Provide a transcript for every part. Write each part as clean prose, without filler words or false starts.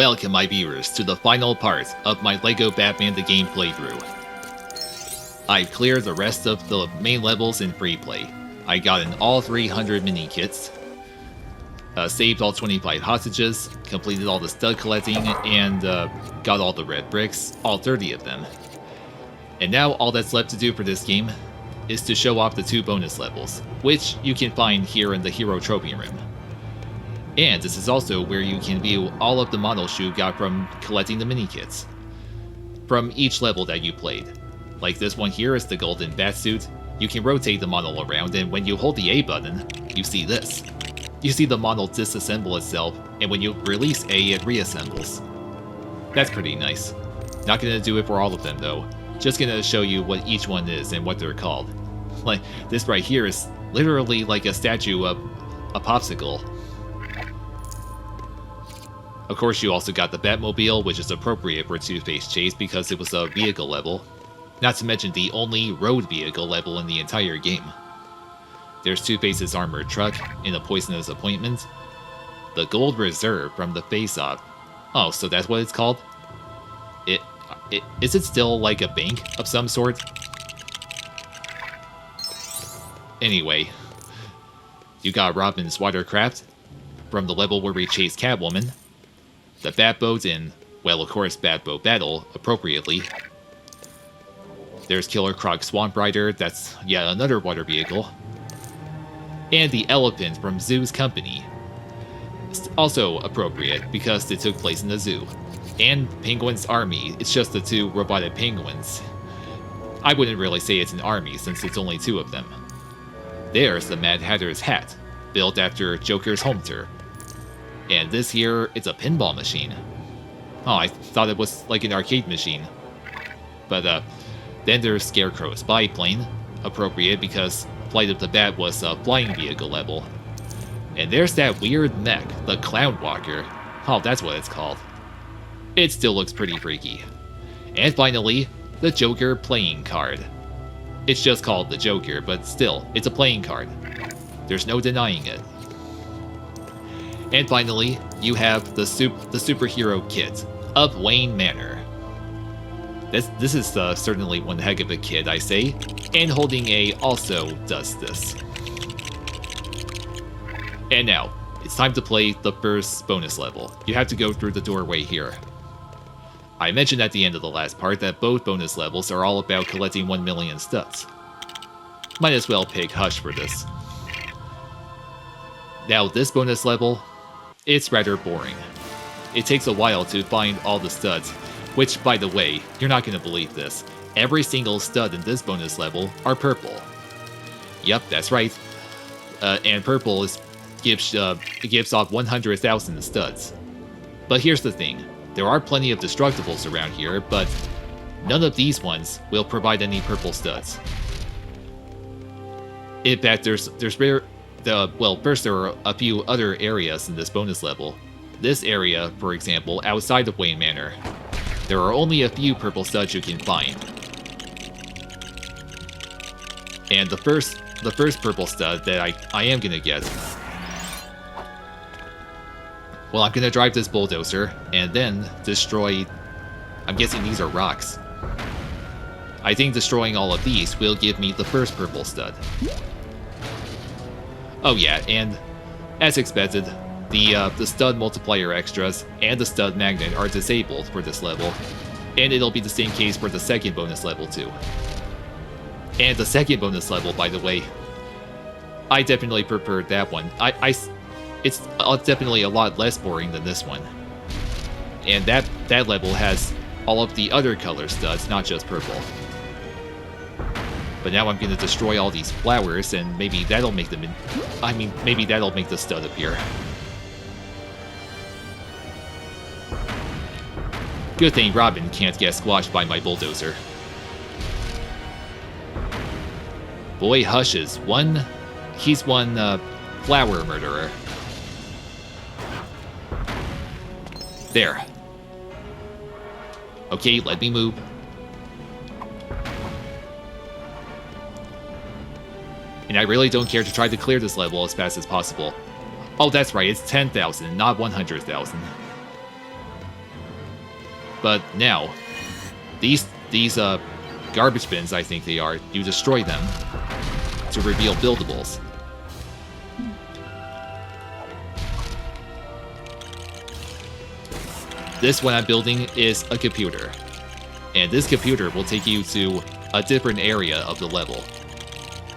Welcome my viewers to the final part of my LEGO Batman the Game playthrough. I've cleared the rest of the main levels in free play. I got in all 300 mini kits, saved all 25 hostages, completed all the stud collecting, and got all the red bricks, all 30 of them. And now all that's left to do for this game is to show off the 2 bonus levels, which you can find here in the Hero Trophy Room. And this is also where you can view all of the models you got from collecting the mini kits from each level that you played. Like this one here is the golden batsuit. You can rotate the model around, and when you hold the A button, you see this. You see the model disassemble itself, and when you release A, it reassembles. That's pretty nice. Not gonna do it for all of them though. Just gonna show you what each one is and what they're called. Like, this right here is literally like a statue of a popsicle. Of course, you also got the Batmobile, which is appropriate for Two-Face Chase because it was a vehicle level. Not to mention the only road vehicle level in the entire game. There's Two-Face's armored truck in a poisonous appointment. The Gold Reserve from the Face-Off. Oh, so that's what it's called? Is it still like a bank of some sort? Anyway, you got Robin's watercraft from the level where we chased Catwoman. The Batboat in, well, of course, Batboat Battle, appropriately. There's Killer Croc's Swamp Rider, that's yet another water vehicle. And the Elephant from Zoo's Company. It's also appropriate, because it took place in a zoo. And Penguin's Army, it's just the 2 robotic penguins. I wouldn't really say it's an army, since it's only 2 of them. There's the Mad Hatter's hat, built after Joker's home turf. And this here, it's a pinball machine. Oh, I thought it was like an arcade machine. But then there's Scarecrow's biplane, appropriate because Flight of the Bat was a flying vehicle level. And there's that weird mech, the Cloud Walker. Oh, that's what it's called. It still looks pretty freaky. And finally, the Joker playing card. It's just called the Joker, but still, it's a playing card. There's no denying it. And finally, you have the superhero kit of Wayne Manor. This is certainly one heck of a kit, I say, and holding A also does this. And now, it's time to play the first bonus level. You have to go through the doorway here. I mentioned at the end of the last part that both bonus levels are all about collecting 1 million studs. Might as well pick Hush for this. Now this bonus level, it's rather boring. It takes a while to find all the studs, which, by the way, you're not going to believe this. Every single stud in this bonus level are purple. Yep, that's right. And purple gives off 100,000 studs. But here's the thing. There are plenty of destructibles around here, but none of these ones will provide any purple studs. In fact, first there are a few other areas in this bonus level. This area, for example, outside of Wayne Manor, there are only a few purple studs you can find. And the first purple stud that I am gonna get, well, I'm gonna drive this bulldozer and then destroy, I'm guessing these are rocks. I think destroying all of these will give me the first purple stud. Oh yeah, and as expected, the stud multiplier extras and the stud magnet are disabled for this level, and it'll be the same case for the second bonus level too. And the second bonus level, by the way, I definitely preferred that one. It's definitely a lot less boring than this one. And that level has all of the other color studs, not just purple. But now I'm gonna destroy all these flowers, and maybe that'll make them maybe that'll make the stud appear. Good thing Robin can't get squashed by my bulldozer. Boy Hush is he's one flower murderer. There. Okay, let me move. And I really don't care to try to clear this level as fast as possible. Oh, that's right, it's 10,000, not 100,000. But now, these garbage bins, I think they are, you destroy them to reveal buildables. This one I'm building is a computer, and this computer will take you to a different area of the level,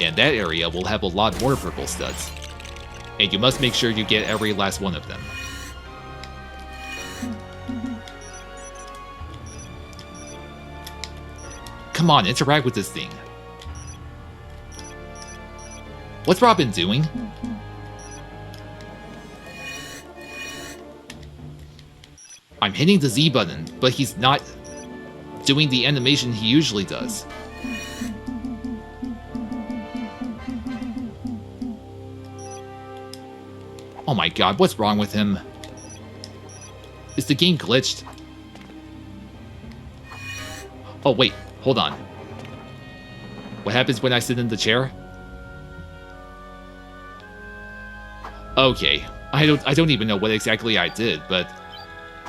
and that area will have a lot more purple studs, and you must make sure you get every last one of them. Come on, interact with this thing. What's Robin doing? I'm hitting the Z button, but he's not doing the animation he usually does. Oh my god, what's wrong with him? Is the game glitched? Oh wait, hold on. What happens when I sit in the chair? Okay, I don't even know what exactly I did, but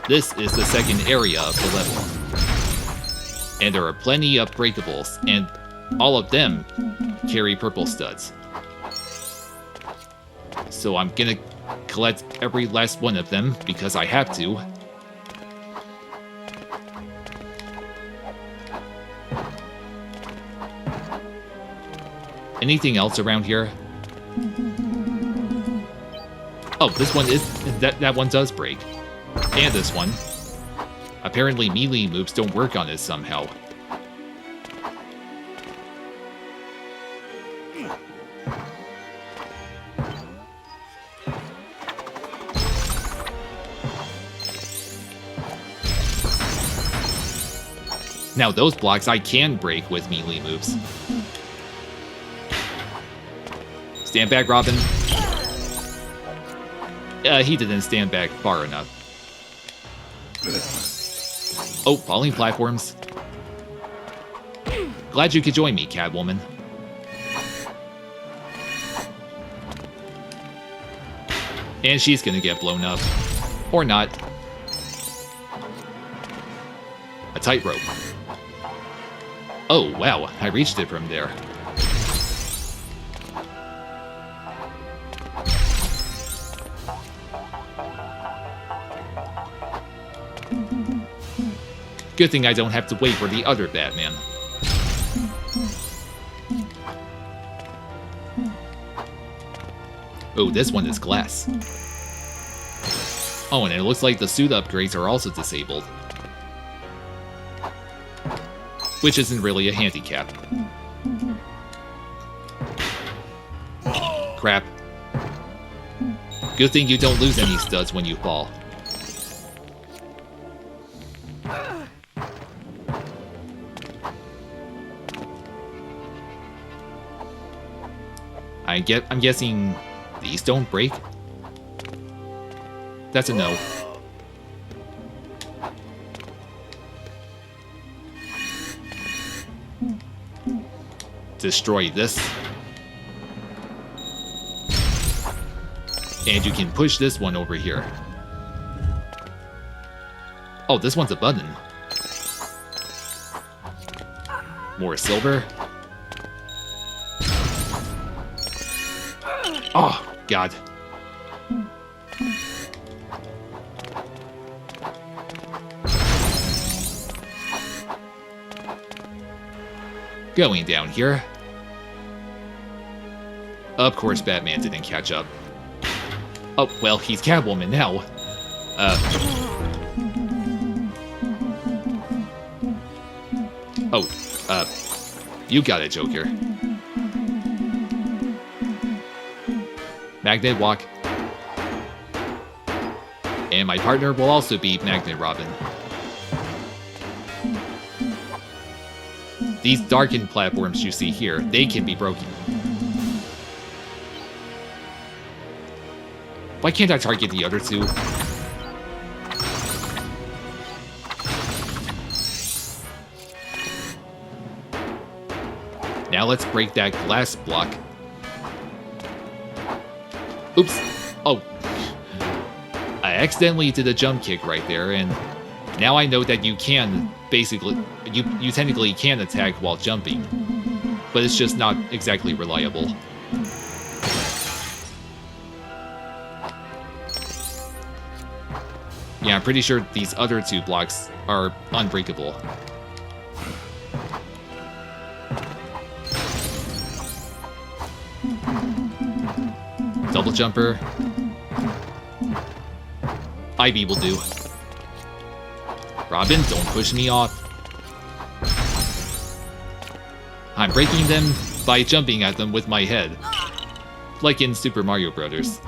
this is the second area of the level. And there are plenty of breakables, and all of them carry purple studs. So I'm gonna collect every last one of them, because I have to. Anything else around here? Oh, this one is... that one does break. And this one. Apparently melee moves don't work on this somehow. Now those blocks I can break with melee moves. Stand back, Robin. He didn't stand back far enough. Oh, falling platforms. Glad you could join me, Catwoman. And she's gonna get blown up. Or not. A tightrope. Oh, wow, I reached it from there. Good thing I don't have to wait for the other Batman. Oh, this one is glass. Oh, and it looks like the suit upgrades are also disabled. Which isn't really a handicap. Crap. Good thing you don't lose any studs when you fall. I'm guessing these don't break? That's a no. Destroy this. And you can push this one over here. Oh, this one's a button. More silver. Oh, God. Going down here. Of course, Batman didn't catch up. Oh, well, he's Catwoman now. You got it, Joker. Magnet Walk. And my partner will also be Magnet Robin. These darkened platforms you see here, they can be broken. Why can't I target the other two? Now let's break that glass block. Oops. Oh. I accidentally did a jump kick right there, and Now I know that you can, basically, you technically can attack while jumping, but it's just not exactly reliable. Yeah, I'm pretty sure these other 2 blocks are unbreakable. Double jumper. Ivy will do. Robin, don't push me off. I'm breaking them by jumping at them with my head. Like in Super Mario Brothers.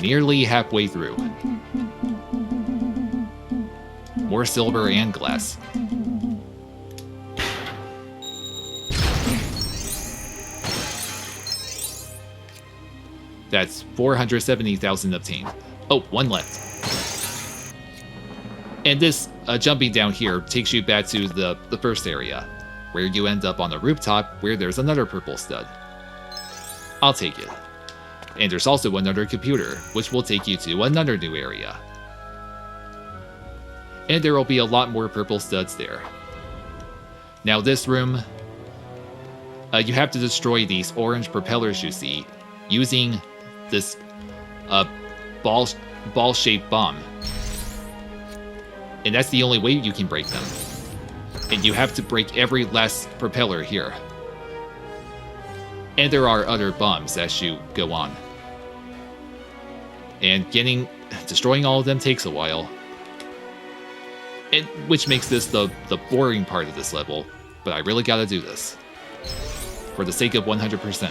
Nearly halfway through. More silver and glass. That's 470,000 obtained. Oh, 1 left. And this, jumping down here, takes you back to the first area, where you end up on a rooftop where there's another purple stud. I'll take it. And there's also another computer, which will take you to another new area. And there will be a lot more purple studs there. Now this room, you have to destroy these orange propellers you see, using this ball-shaped bomb. And that's the only way you can break them. And you have to break every last propeller here. And there are other bombs as you go on. And destroying all of them takes a while. And, which makes this the boring part of this level, but I really gotta do this. For the sake of 100%.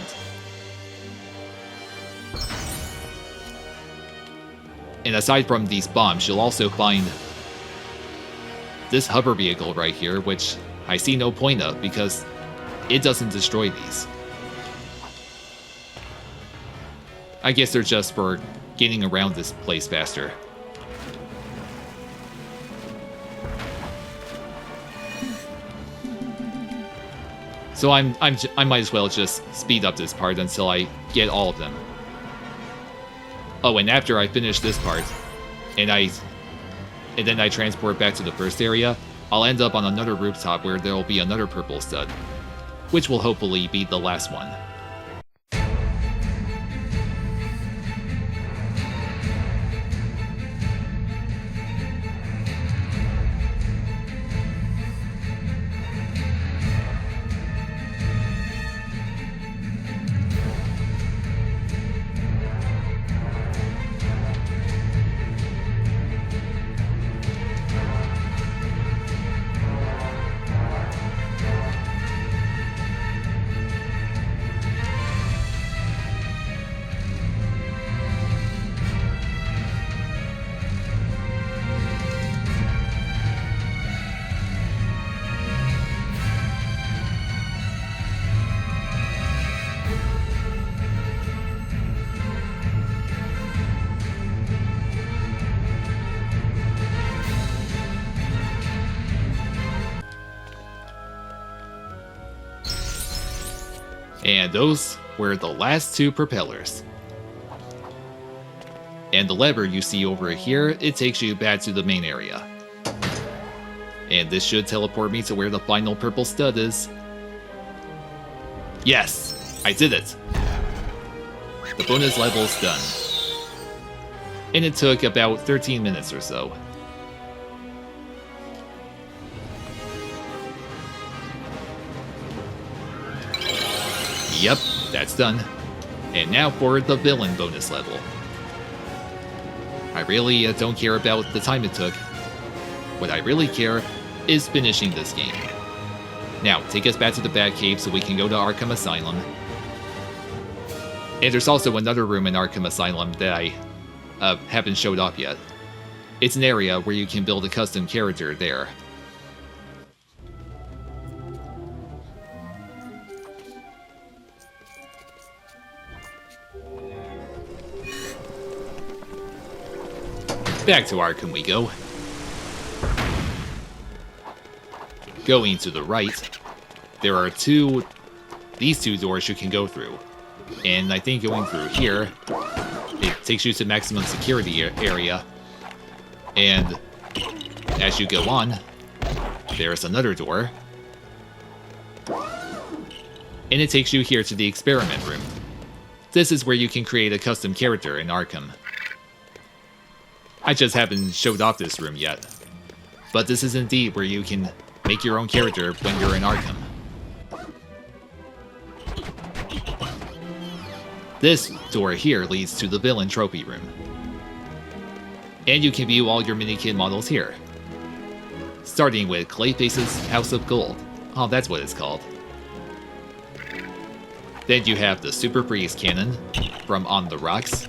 And aside from these bombs, you'll also find this hover vehicle right here, which I see no point of because it doesn't destroy these. I guess they're just for getting around this place faster. So I might as well just speed up this part until I get all of them. Oh, and after I finish this part, and then I transport back to the first area, I'll end up on another rooftop where there will be another purple stud, which will hopefully be the last one. And those were the last 2 propellers. And the lever you see over here, it takes you back to the main area. And this should teleport me to where the final purple stud is. Yes, I did it. The bonus level's done. And it took about 13 minutes or so. Yep, that's done. And now for the villain bonus level. I really don't care about the time it took. What I really care is finishing this game. Now, take us back to the Batcave so we can go to Arkham Asylum. And there's also another room in Arkham Asylum that I haven't showed off yet. It's an area where you can build a custom character there. Back to Arkham we go. Going to the right. there are these two doors you can go through. And I think going through here, it takes you to maximum security area. And as you go on, there's another door. And it takes you here to the experiment room. This is where you can create a custom character in Arkham. I just haven't showed off this room yet. But this is indeed where you can make your own character when you're in Arkham. This door here leads to the villain trophy room. And you can view all your mini-kit models here. Starting with Clayface's House of Gold. Oh, that's what it's called. Then you have the Super Freeze Cannon from On the Rocks.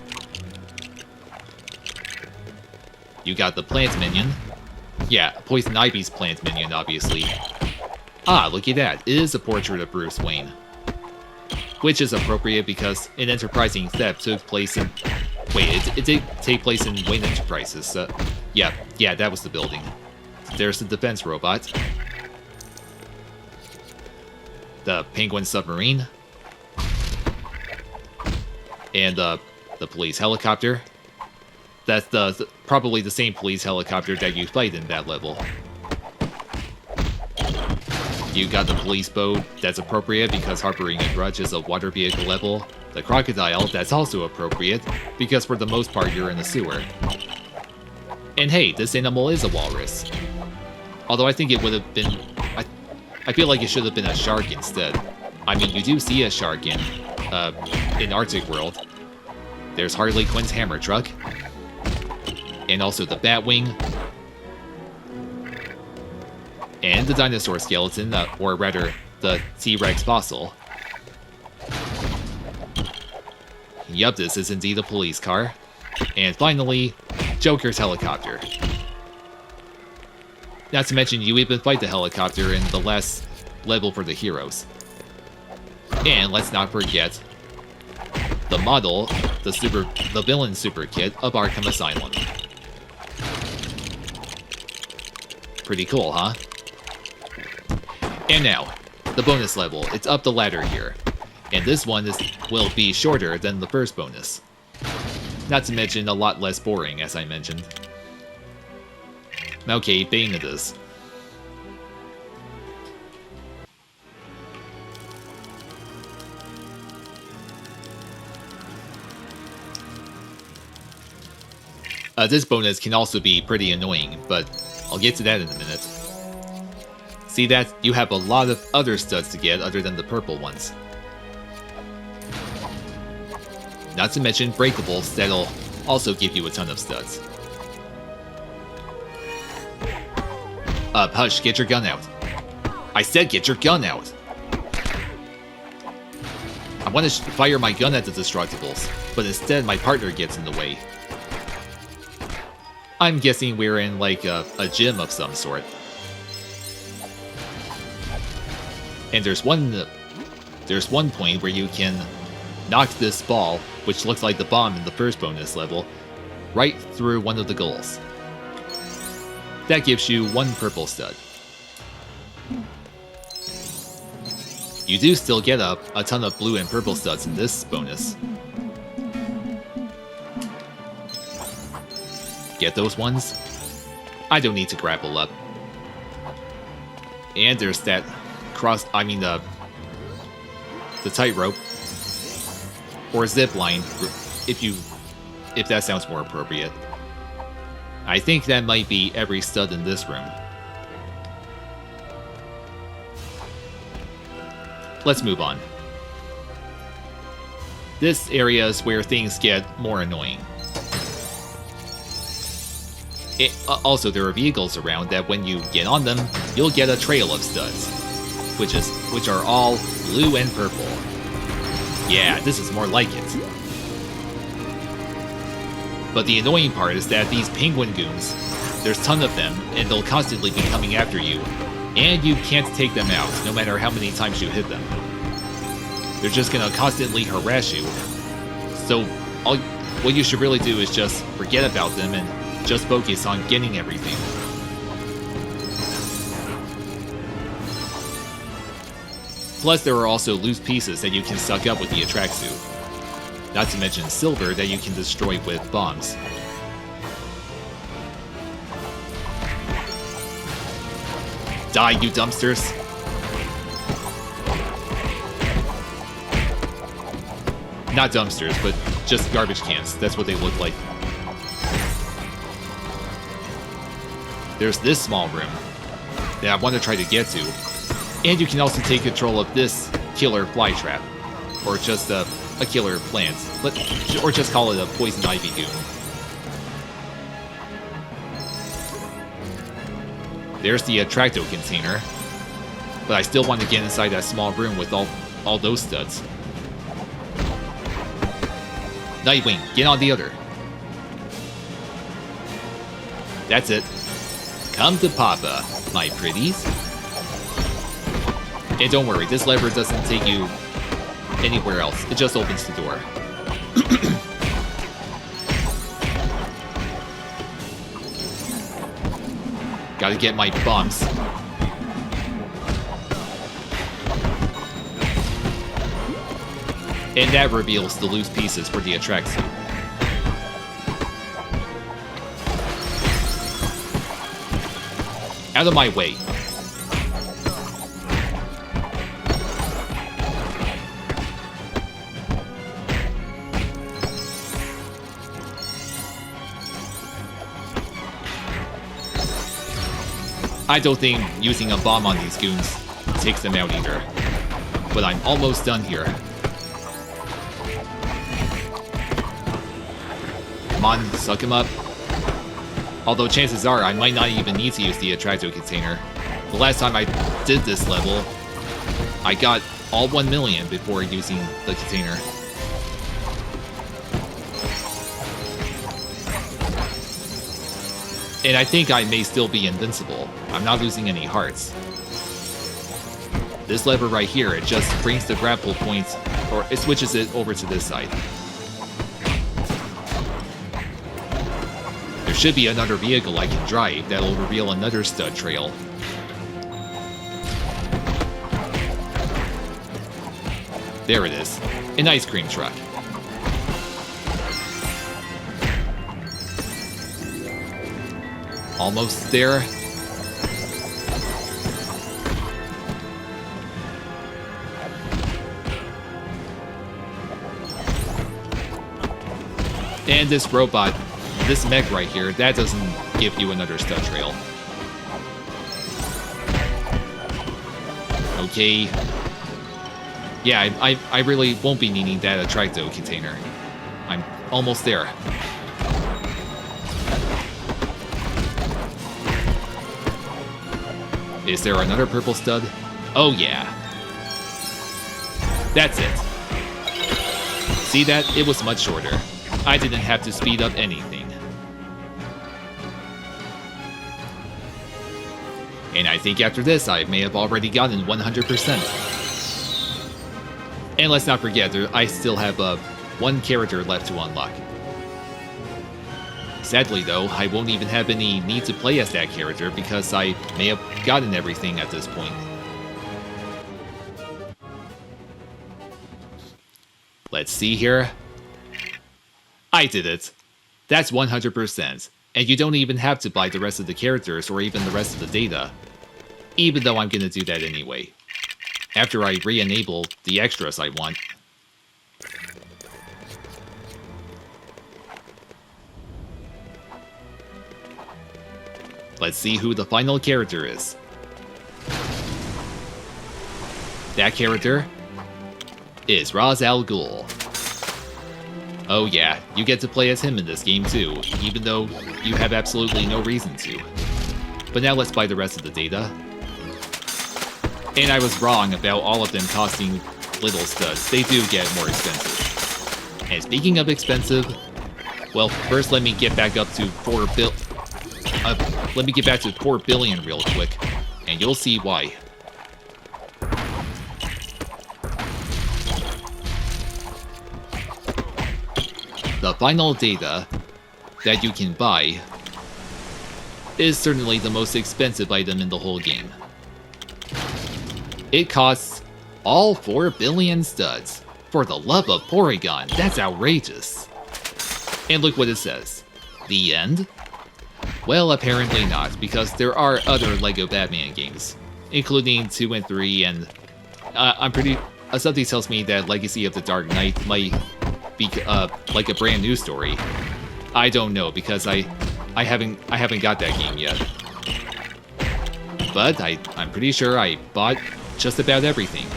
You got the Plant Minion. Yeah, Poison Ivy's Plant Minion, obviously. Ah, look at that. It is a portrait of Bruce Wayne. Which is appropriate because an enterprising theft took place in... Wait, it did take place in Wayne Enterprises. Yeah, that was the building. There's the defense robot. The Penguin submarine. And the police helicopter. That's probably the same police helicopter that you fight in that level. You got the police boat, that's appropriate because harboring a grudge is a water vehicle level. The crocodile, that's also appropriate because for the most part you're in the sewer. And hey, this animal is a walrus. Although I think it would have been... I feel like it should have been a shark instead. I mean, you do see a shark in Arctic World. There's Harley Quinn's hammer truck. And also the Batwing. And the dinosaur skeleton, or rather, the T-Rex fossil. Yup, this is indeed a police car. And finally, Joker's helicopter. Not to mention, you even fight the helicopter in the last level for the heroes. And let's not forget the model, the villain super kit of Arkham Asylum. Pretty cool, huh? And now, the bonus level. It's up the ladder here. And this one will be shorter than the first bonus. Not to mention a lot less boring, as I mentioned. Okay, bang it is. This bonus can also be pretty annoying, but I'll get to that in a minute. See that? You have a lot of other studs to get other than the purple ones. Not to mention breakables that'll also give you a ton of studs. Hush, get your gun out. I said get your gun out! I want to fire my gun at the Destructibles, but instead my partner gets in the way. I'm guessing we're in, like, a gym of some sort. And there's one point where you can knock this ball, which looks like the bomb in the first bonus level, right through one of the goals. That gives you 1 purple stud. You do still get a ton of blue and purple studs in this bonus. Get those ones? I don't need to grapple up. And there's that the tightrope. Or zip line, if that sounds more appropriate. I think that might be every stud in this room. Let's move on. This area is where things get more annoying. Also, there are vehicles around that when you get on them, you'll get a trail of studs, which are all blue and purple. Yeah, this is more like it. But the annoying part is that these penguin goons, there's a ton of them, and they'll constantly be coming after you, and you can't take them out, no matter how many times you hit them. They're just gonna constantly harass you. So, what you should really do is just forget about them and just focus on getting everything. Plus, there are also loose pieces that you can suck up with the attract suit. Not to mention silver that you can destroy with bombs. Die, you dumpsters! Not dumpsters, but just garbage cans. That's what they look like. There's this small room that I want to try to get to. And you can also take control of this killer fly trap. Or just a killer plant. Or just call it a poison ivy goon. There's the Attracto container. But I still want to get inside that small room with all those studs. Nightwing, get on the other. That's it. Come to Papa, my pretties. And don't worry, this lever doesn't take you anywhere else. It just opens the door. Gotta get my bumps. And that reveals the loose pieces for the attract suit. Out of my way. I don't think using a bomb on these goons takes them out either. But I'm almost done here. Come on, suck him up. Although chances are I might not even need to use the Attracto container. The last time I did this level, I got all 1 million before using the container. And I think I may still be invincible. I'm not losing any hearts. This lever right here, it just brings the grapple points, or it switches it over to this side. There should be another vehicle I can drive that'll reveal another stud trail. There it is. An ice cream truck. Almost there. And this robot, this mech right here, that doesn't give you another stud trail. Okay. Yeah, I really won't be needing that Attracto container. I'm almost there. Is there another purple stud? Oh yeah. That's it. See that? It was much shorter. I didn't have to speed up anything. And I think after this, I may have already gotten 100%. And let's not forget, I still have one character left to unlock. Sadly though, I won't even have any need to play as that character because I may have gotten everything at this point. Let's see here. I did it. That's 100%. And you don't even have to buy the rest of the characters or even the rest of the data. Even though I'm gonna do that anyway. After I re-enable the extras I want. Let's see who the final character is. That character is Ra's al Ghul. Oh yeah, you get to play as him in this game too, even though you have absolutely no reason to. But now let's buy the rest of the data. And I was wrong about all of them costing little studs. They do get more expensive. And speaking of expensive, well, first let me get back up to 4 billion real quick, and you'll see why. The final data that you can buy is certainly the most expensive item in the whole game. It costs All 4 billion studs. For the love of Porygon, that's outrageous. And look what it says. The end? Well, apparently not, because there are other LEGO Batman games, including 2 and 3, and something tells me that Legacy of the Dark Knight might be like a brand new story. I don't know, because I haven't got that game yet. But I'm pretty sure I bought just about everything.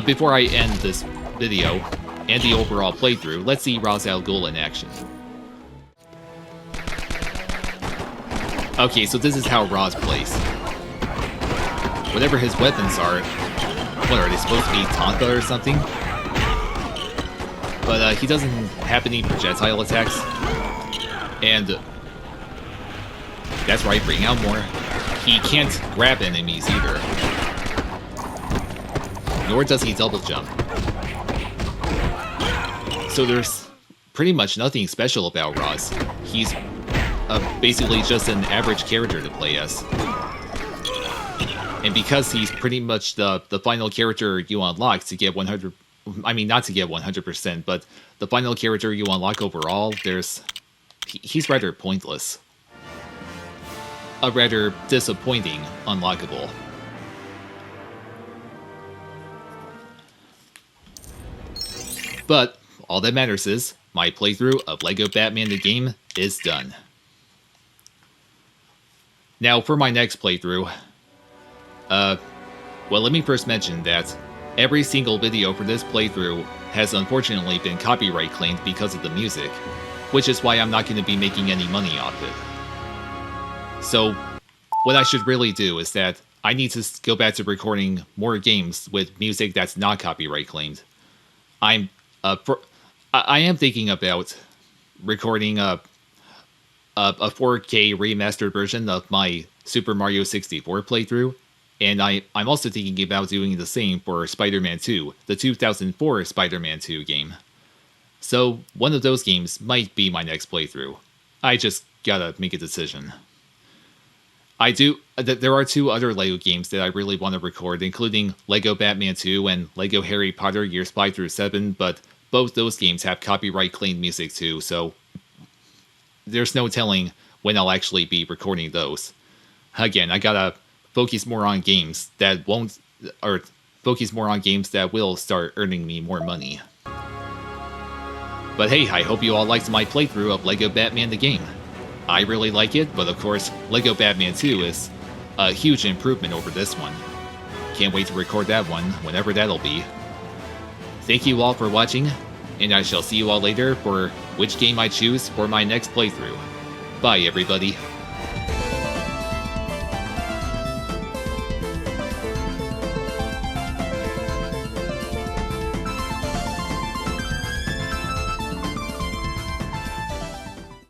Before I end this video and the overall playthrough, let's see Ra's al Ghul in action. Okay, so this is how Ra's plays. Whatever his weapons are, what are they supposed to be, Tonka or something? But he doesn't have any projectile attacks, and that's right, bring out more. He can't grab enemies either. Nor does he double jump. So there's pretty much nothing special about Ra's. He's basically just an average character to play as. And because he's pretty much the final character you unlock to get 100... I mean, not to get 100%, but the final character you unlock overall, he's rather pointless. A rather disappointing unlockable. But all that matters is, my playthrough of LEGO Batman the game is done. Now for my next playthrough, well, let me first mention that every single video for this playthrough has unfortunately been copyright claimed because of the music, which is why I'm not going to be making any money off it. So, what I should really do is that I need to go back to recording more games with music that's not copyright claimed. I am thinking about recording a 4K remastered version of my Super Mario 64 playthrough, and I'm also thinking about doing the same for Spider-Man 2, the 2004 Spider-Man 2 game. So one of those games might be my next playthrough. I just gotta make a decision. There are 2 other LEGO games that I really want to record, including LEGO Batman 2 and LEGO Harry Potter Years 5 through 7, but both those games have copyright claimed music too, so there's no telling when I'll actually be recording those. Again, I gotta focus more on games that will start earning me more money. But hey, I hope you all liked my playthrough of LEGO Batman the game. I really like it, but of course, LEGO Batman 2 is a huge improvement over this one. Can't wait to record that one, whenever that'll be. Thank you all for watching, and I shall see you all later for which game I choose for my next playthrough. Bye, everybody.